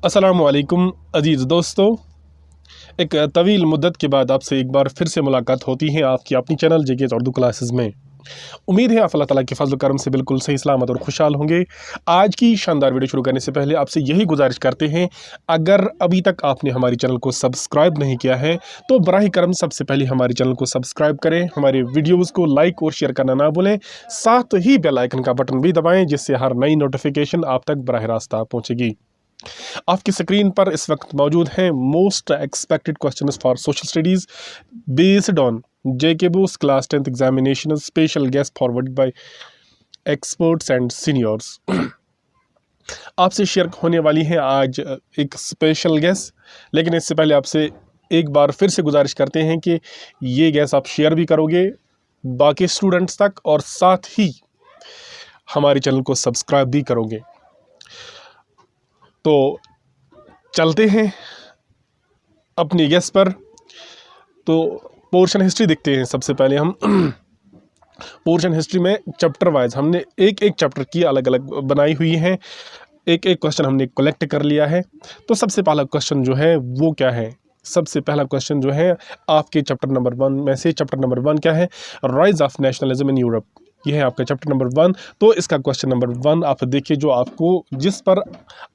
अस्सलामुअलैकुम अजीज़ दोस्तों, एक तवील मुद्दत के बाद आपसे एक बार फिर से मुलाकात होती है आपकी अपनी चैनल जेके उर्दू क्लासेस में। उम्मीद है आप अल्लाह ताला के फजल करम से बिल्कुल सही सलामत और खुशहाल होंगे। आज की शानदार वीडियो शुरू करने से पहले आपसे यही गुजारिश करते हैं, अगर अभी तक आपने हमारी चैनल को सब्सक्राइब नहीं किया है तो बराह करम सबसे पहले हमारी चैनल को सब्सक्राइब करें, हमारे वीडियोज़ को लाइक और शेयर करना ना भूलें, साथ ही बेल आइकन का बटन भी दबाएँ जिससे हर नई नोटिफिकेशन आप तक बराह रास्त पहुँचेगी। आपकी स्क्रीन पर इस वक्त मौजूद हैं most expected questions for social studies based on JK Bose class 10th examination, special guest forward bye experts and seniors. आपसे शेयर होने वाली है आज एक स्पेशल गेस्ट, लेकिन इससे पहले आपसे एक बार फिर से गुजारिश करते हैं कि ये गेस्ट आप शेयर भी करोगे बाकी स्टूडेंट्स तक और साथ ही हमारे चैनल को सब्सक्राइब भी करोगे। तो चलते हैं अपनी गेस्ट पर। तो पोर्शन हिस्ट्री देखते हैं। सबसे पहले हम पोर्शन हिस्ट्री में चैप्टर वाइज हमने एक एक चैप्टर की अलग अलग बनाई हुई हैं, एक एक क्वेश्चन हमने कलेक्ट कर लिया है। तो सबसे पहला क्वेश्चन जो है वो क्या है? सबसे पहला क्वेश्चन जो है आपके चैप्टर नंबर 1 में से, चैप्टर नंबर 1 क्या है? Rise of nationalism in Europe. यह है आपका चैप्टर नंबर 1। तो इसका क्वेश्चन नंबर 1 आप देखिए, जो आपको जिस पर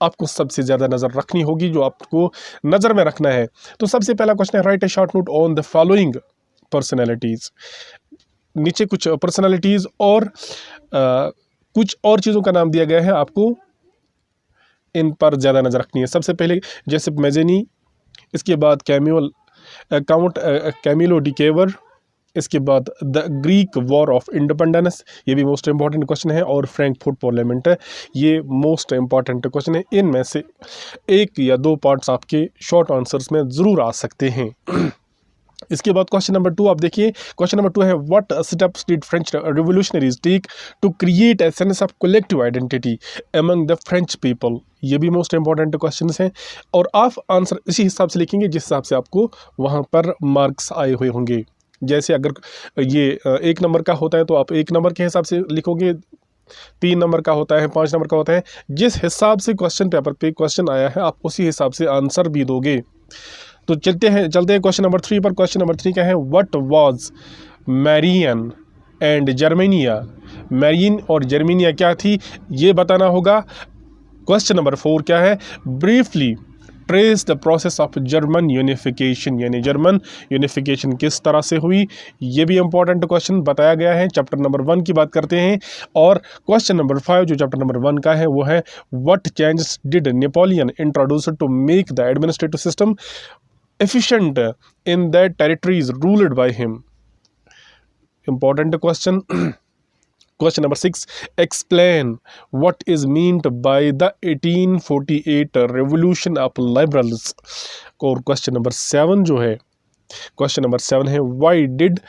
आपको सबसे ज़्यादा नज़र रखनी होगी, जो आपको नज़र में रखना है। तो सबसे पहला क्वेश्चन है, write a short note on the following personalities. नीचे कुछ पर्सनैलिटीज़ और कुछ और चीज़ों का नाम दिया गया है, आपको इन पर ज़्यादा नज़र रखनी है। सबसे पहले जैसे मेजेनी, इसके बाद काउंट कैमिलो डिकेवर, इसके बाद the Greek war of independence, ये भी मोस्ट इंपॉर्टेंट क्वेश्चन है, और फ्रैंकफर्ट पार्लियामेंट है, ये मोस्ट इंपॉर्टेंट क्वेश्चन है। इनमें से एक या दो पार्ट्स आपके शॉर्ट आंसर्स में ज़रूर आ सकते हैं। इसके बाद क्वेश्चन नंबर 2 आप देखिए। क्वेश्चन नंबर 2 है, what steps did French revolutionaries take to create a sense of collective identity among the French people. ये भी मोस्ट इंपॉर्टेंट क्वेश्चन हैं, और आप आंसर इसी हिसाब से लिखेंगे जिस हिसाब से आपको वहाँ पर मार्क्स आए हुए होंगे। जैसे अगर ये 1 नंबर का होता है तो आप 1 नंबर के हिसाब से लिखोगे, 3 नंबर का होता है, 5 नंबर का होता है, जिस हिसाब से क्वेश्चन पेपर पे क्वेश्चन आया है आप उसी हिसाब से आंसर भी दोगे। तो चलते हैं क्वेश्चन नंबर 3 पर। क्वेश्चन नंबर 3 क्या है? What was Marianne and Germania. Marianne और जर्मेनिया क्या थी ये बताना होगा। क्वेश्चन नंबर 4 क्या है? Briefly trace the process of German unification, यानी जर्मन यूनिफिकेशन किस तरह से हुई, ये भी इंपॉर्टेंट क्वेश्चन बताया गया है। चैप्टर नंबर 1 की बात करते हैं। और क्वेश्चन नंबर 5 जो चैप्टर नंबर 1 का है वो है, what changes did Napoleon introduce to make the administrative system efficient in the territories ruled by him. Important question. Question number 6, explain what is meant by the 1848 revolution of liberals. और question number 7 जो है, question number 7 है, why did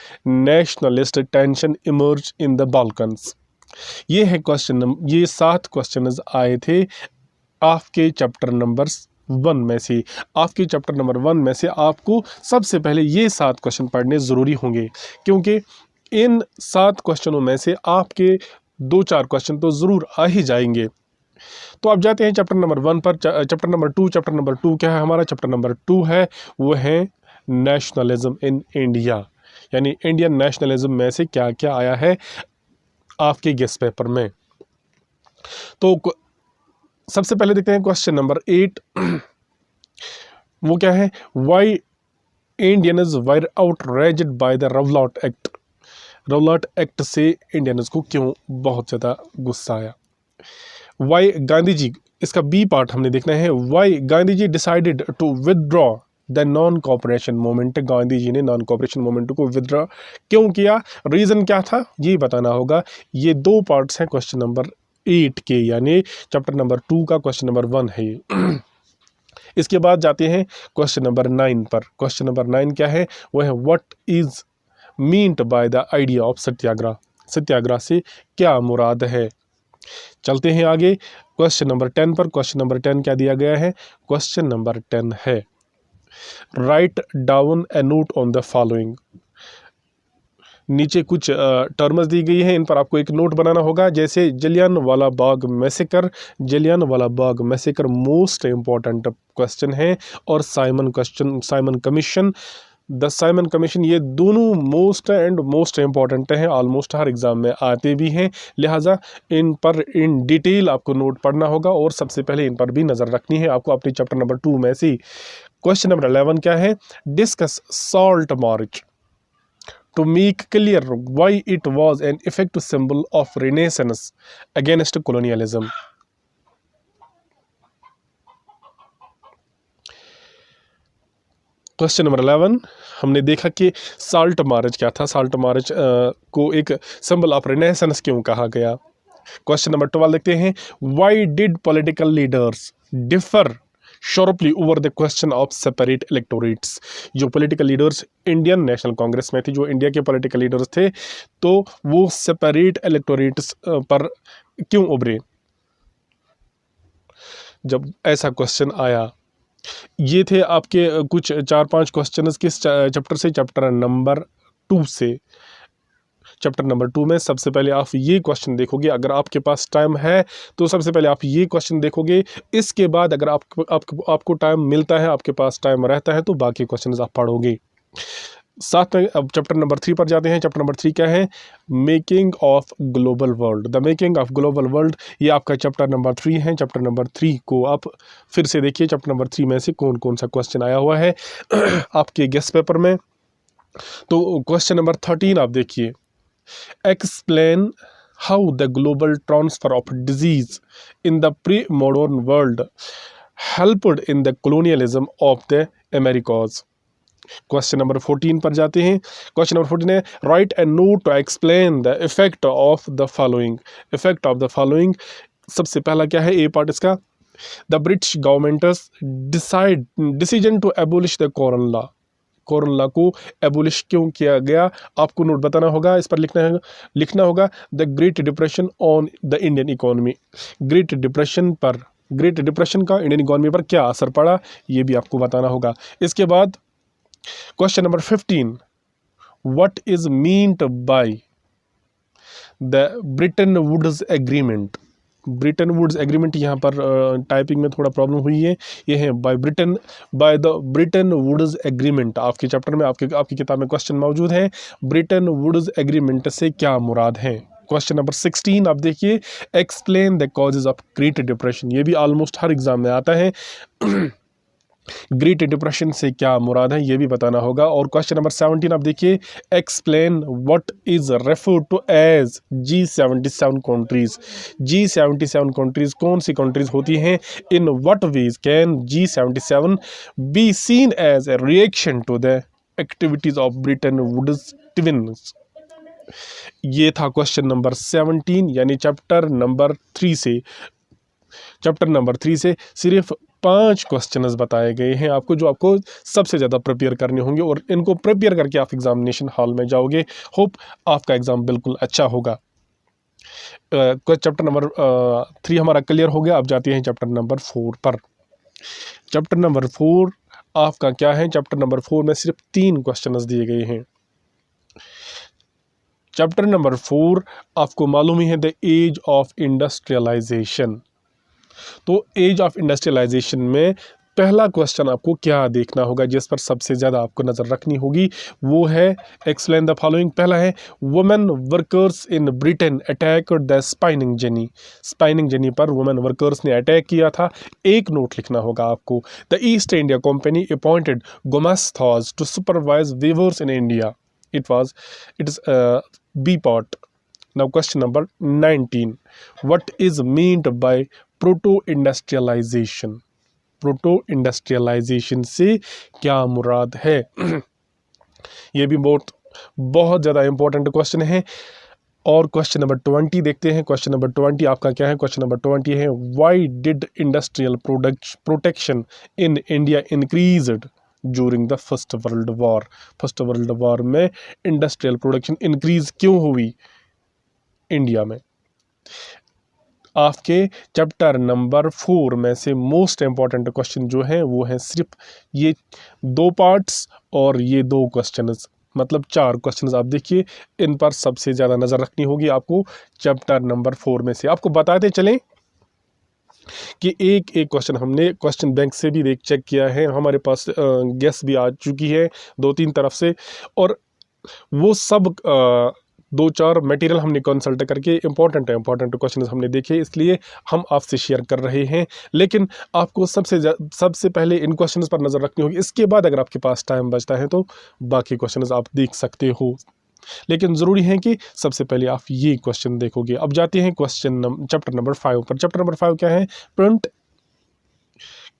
nationalist tension emerge in the Balkans. ये है question, ये 7 question आए थे आपके चैप्टर नंबर 1 में से। आपके चैप्टर नंबर 1 में से आपको सबसे पहले ये 7 क्वेश्चन पढ़ने ज़रूरी होंगे, क्योंकि इन 7 क्वेश्चनों में से आपके 2-4 क्वेश्चन तो ज़रूर आ ही जाएंगे। तो आप जाते हैं चैप्टर नंबर 1 पर। चैप्टर नंबर 2, चैप्टर नंबर 2 क्या है हमारा? चैप्टर नंबर 2 है वो है नेशनलिज्म इन इंडिया, यानी इंडियन नेशनलिज्म में से क्या क्या आया है आपके गेस्ट पेपर में। तो सबसे पहले देखते हैं क्वेश्चन नंबर 8। वो क्या है? Why Indians were outraged by the Rowlatt Act. Rowlatt Act से इंडियंस को क्यों बहुत ज़्यादा गुस्सा आया? वाई गांधी जी, इसका बी पार्ट हमने देखना है। Why Gandhi ji decided to withdraw the non cooperation movement. Gandhi ji ने नॉन कॉपरेशन मूवमेंट को विदड्रॉ क्यों किया, रीज़न क्या था, ये बताना होगा। ये 2 पार्ट्स हैं क्वेश्चन नंबर 8 के, यानी चैप्टर नंबर 2 का क्वेश्चन नंबर 1 है ये। इसके बाद जाते हैं क्वेश्चन नंबर 9 पर। क्वेश्चन नंबर 9 क्या है? वो है, what is meant by the idea of satyagraha. Satyagraha से क्या मुराद है? चलते हैं आगे क्वेश्चन नंबर 10 पर। क्वेश्चन नंबर 10 क्या दिया गया है? क्वेश्चन नंबर 10 है, write down A note on the following. नीचे कुछ टर्म्स दी गई हैं, इन पर आपको एक नोट बनाना होगा, जैसे Jallianwala Bagh massacre. Jallianwala Bagh massacre most important question है, और Simon commission, the Simon commission, ये दोनों मोस्ट इम्पॉर्टेंट हैं, ऑलमोस्ट हर एग्जाम में आते भी हैं, लिहाजा इन पर इन डिटेल आपको नोट पढ़ना होगा और सबसे पहले इन पर भी नज़र रखनी है आपको अपनी चैप्टर नंबर 2 में से। क्वेश्चन नंबर 11 क्या है? Discuss salt march to make clear why it was an effective symbol of Renaissance against colonialism. Question number 11, हमने देखा कि साल्ट मार्च क्या था, साल्ट मार्च को एक सिंबल ऑफ रिनेसेंस क्यों कहा गया। क्वेश्चन नंबर 12 देखते हैं, why did political leaders differ sharply over the question of separate electorates. जो political leaders Indian National Congress में थे, जो इंडिया के पॉलिटिकल लीडर्स थे, तो वो सेपरेट इलेक्टोरेट्स पर क्यों उभरे जब ऐसा क्वेश्चन आया। ये थे आपके कुछ 4-5 क्वेश्चंस किस चैप्टर से, चैप्टर नंबर 2 से। चैप्टर नंबर 2 में सबसे पहले आप ये क्वेश्चन देखोगे, अगर आपके पास टाइम है तो सबसे पहले आप ये क्वेश्चन देखोगे, इसके बाद अगर आपको टाइम मिलता है, आपके पास टाइम रहता है, तो बाकी क्वेश्चन आप पढ़ोगे। साथ में अब चैप्टर नंबर 3 पर जाते हैं। चैप्टर नंबर 3 क्या है? Making of global world, the making of global world, ये आपका चैप्टर नंबर 3 है। चैप्टर नंबर 3 को आप फिर से देखिए, चैप्टर नंबर 3 में से कौन कौन सा क्वेश्चन आया हुआ है आपके गेस्ट पेपर में। तो क्वेश्चन नंबर 13 आप देखिए, explain how the global transfer of disease in the pre modern world helped in the colonialism of the Americas. Question number 14 पर जाते हैं। क्वेश्चन नंबर 14 है, write a note to explain the effect of the following. Effect of the following, सबसे पहला क्या है A part इसका? The British government's decision to abolish the corn law. Corn law को एबोलिश क्यों किया गया, आपको नोट बताना होगा, इस पर लिखना होगा the great depression on the Indian economy. Great depression का इंडियन इकोनॉमी पर क्या असर पड़ा, ये भी आपको बताना होगा। इसके बाद question number 15, what is meant by the Bretton Woods agreement. Bretton Woods agreement, यहाँ पर टाइपिंग में थोड़ा प्रॉब्लम हुई है, ये है by the Bretton Woods agreement. आपके चैप्टर में आपकी किताब में क्वेश्चन मौजूद है, ब्रिटन वुड्स एग्रीमेंट से क्या मुराद है। क्वेश्चन नंबर 16 आप देखिए, explain the causes of great depression, ये भी ऑलमोस्ट हर एग्जाम में आता है ग्रेट डिप्रेशन से क्या मुराद है, ये भी बताना होगा। और क्वेश्चन नंबर 17 आप देखिए, explain what is referred to as G77 countries. G77 countries कौन सी कंट्रीज होती हैं? In what ways can G77 be seen as a reaction to the activities of Bretton Woods twins. ये था क्वेश्चन नंबर 17, यानी chapter number 3 से। Chapter number 3 से सिर्फ 5 क्वेश्चंस बताए गए हैं आपको, जो आपको सबसे ज़्यादा प्रिपेयर करने होंगे, और इनको प्रिपेयर करके आप एग्जामिनेशन हॉल में जाओगे। होप आपका एग्ज़ाम बिल्कुल अच्छा होगा। चैप्टर नंबर 3 हमारा क्लियर हो गया। अब जाते हैं चैप्टर नंबर 4 पर। चैप्टर नंबर 4 आपका क्या है? चैप्टर नंबर 4 में सिर्फ 3 क्वेश्चंस दिए गए हैं। चैप्टर नंबर 4 आपको मालूम ही है, द एज ऑफ इंडस्ट्रियलाइजेशन। तो एज ऑफ इंडस्ट्रियलाइजेशन में पहला क्वेश्चन आपको क्या देखना होगा, जिस पर सबसे ज़्यादा आपको नज़र रखनी होगी, वो है एक्सप्लेन द फॉलोइंग। पहला है, women workers in Britain attacked the spinning jenny. Spinning jenny पर वुमेन वर्कर्स ने अटैक किया था। एक नोट लिखना होगा आपको, the East India Company appointed gomasthas to supervise weavers in India. It is B part. Now question number 19, what is meant by proto industrialisation. Proto industrialisation से क्या मुराद है ये भी बहुत ज़्यादा इंपॉर्टेंट क्वेश्चन है। और क्वेश्चन नंबर 20 देखते हैं। क्वेश्चन नंबर 20 आपका क्या है? क्वेश्चन नंबर 20 है, why did industrial protection in India increased during the first world war. First world war में इंडस्ट्रियल प्रोडक्शन इंक्रीज क्यों हुई इंडिया में? आपके चैप्टर नंबर 4 में से मोस्ट इम्पॉर्टेंट क्वेश्चन जो है वो है सिर्फ ये 2 पार्ट्स और ये 2 क्वेश्चंस मतलब 4 क्वेश्चंस आप देखिए, इन पर सबसे ज़्यादा नज़र रखनी होगी आपको चैप्टर नंबर 4 में से। आपको बताते चलें कि एक एक क्वेश्चन हमने क्वेश्चन बैंक से भी चेक किया है, हमारे पास गेस भी आ चुकी है 2-3 तरफ से, और वो सब 2-4 मटेरियल हमने कंसल्ट करके इंपॉर्टेंट क्वेश्चन हमने देखे, इसलिए हम आपसे शेयर कर रहे हैं। लेकिन आपको सबसे पहले इन क्वेश्चंस पर नज़र रखनी होगी, इसके बाद अगर आपके पास टाइम बचता है तो बाकी क्वेश्चंस आप देख सकते हो, लेकिन ज़रूरी है कि सबसे पहले आप ये क्वेश्चन देखोगे। अब जाते हैं चैप्टर नंबर 5 पर। चैप्टर नंबर 5 क्या है? Print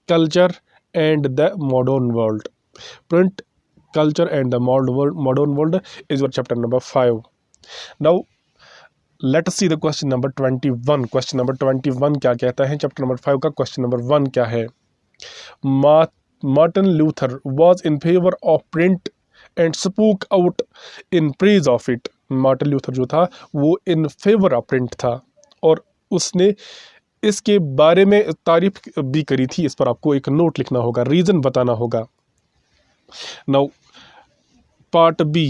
culture and the modern world. Print culture and the modern world is your chapter number 5. Now let us see the question number 21. Question number 21 क्या कहता है? चैप्टर नंबर 5 का question number 1 क्या है? Martin Luther was in favor of print and spoke out in praise of it. Martin Luther जो था वो in favour of print था और उसने इसके बारे में तारीफ भी करी थी। इस पर आपको एक नोट लिखना होगा, रीज़न बताना होगा। Now, part B,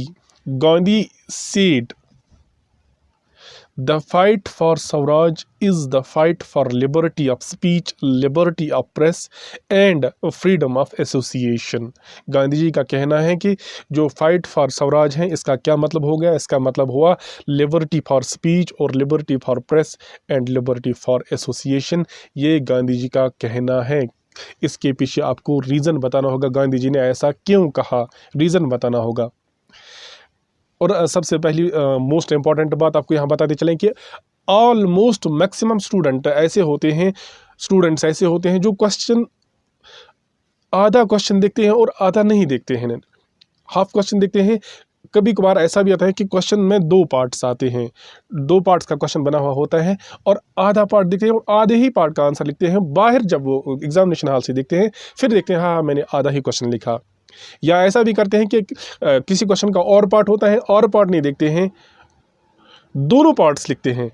Gandhi said, the fight for Swaraj is the fight for liberty of speech, liberty of press and freedom of association. Gandhi ji का कहना है कि जो फाइट फॉर स्वराज है, इसका क्या मतलब हो गया? इसका मतलब हुआ लिबर्टी फॉर स्पीच और liberty for press and liberty for association. ये गांधी जी का कहना है। इसके पीछे आपको रीज़न बताना होगा, गांधी जी ने ऐसा क्यों कहा, रीज़न बताना होगा। और सबसे पहली मोस्ट इम्पॉर्टेंट बात आपको यहाँ बताते चलें कि ऑलमोस्ट मैक्सिमम स्टूडेंट्स ऐसे होते हैं जो आधा क्वेश्चन देखते हैं और आधा नहीं देखते हैं, हाफ क्वेश्चन देखते हैं। कभी कभार ऐसा भी आता है कि क्वेश्चन में 2 पार्ट्स आते हैं, 2 पार्ट्स का क्वेश्चन बना हुआ होता है और आधा पार्ट देखते हैं और आधे ही पार्ट का आंसर लिखते हैं। बाहर जब वो एग्जामिनेशन हॉल से देखते हैं फिर देखते हैं हाँ मैंने आधा ही क्वेश्चन लिखा। या ऐसा भी करते हैं कि किसी क्वेश्चन का और पार्ट होता है और पार्ट नहीं देखते हैं, दोनों पार्ट्स लिखते हैं।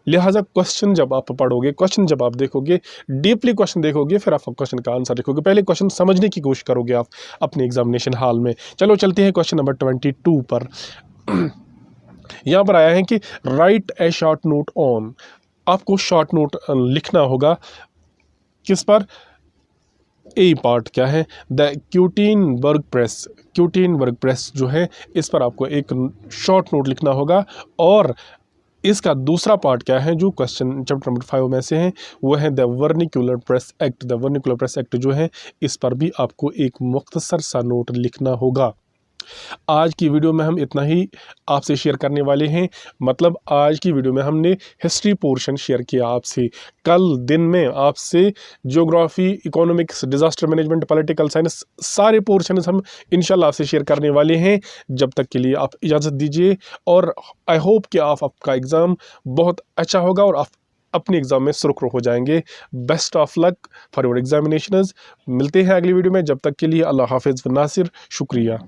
लिहाजा क्वेश्चन जब आप पढ़ोगे, क्वेश्चन जब आप देखोगे, डीपली क्वेश्चन देखोगे, फिर आप क्वेश्चन का आंसर लिखोगे। पहले क्वेश्चन समझने की कोशिश करोगे आप अपने एग्जामिनेशन हॉल में। चलो चलते हैं क्वेश्चन नंबर 22 पर। यहाँ पर आया है कि write a short note on. आपको शॉर्ट नोट लिखना होगा किस पर? ए पार्ट क्या है? The Gutenberg press. Gutenberg press जो है इस पर आपको एक शॉर्ट नोट लिखना होगा। और इसका दूसरा पार्ट क्या है जो क्वेश्चन चैप्टर नंबर 5 में से है, वो है the vernacular press act. The vernacular press act जो है इस पर भी आपको एक मुख्तसर सा नोट लिखना होगा। आज की वीडियो में हम इतना ही आपसे शेयर करने वाले हैं। मतलब आज की वीडियो में हमने हिस्ट्री पोर्शन शेयर किया आपसे। कल दिन में आपसे geography, economics, disaster management, political science सारे पोर्शन हम इंशाल्लाह आपसे शेयर करने वाले हैं। जब तक के लिए आप इजाज़त दीजिए और आई होप कि आपका एग्ज़ाम बहुत अच्छा होगा और आप अपने एग्ज़ाम में सुरखरू हो जाएंगे। Best of luck for your examinations. मिलते हैं अगली वीडियो में, जब तक के लिए अल्लाह हाफिज़ व नासिर। शुक्रिया।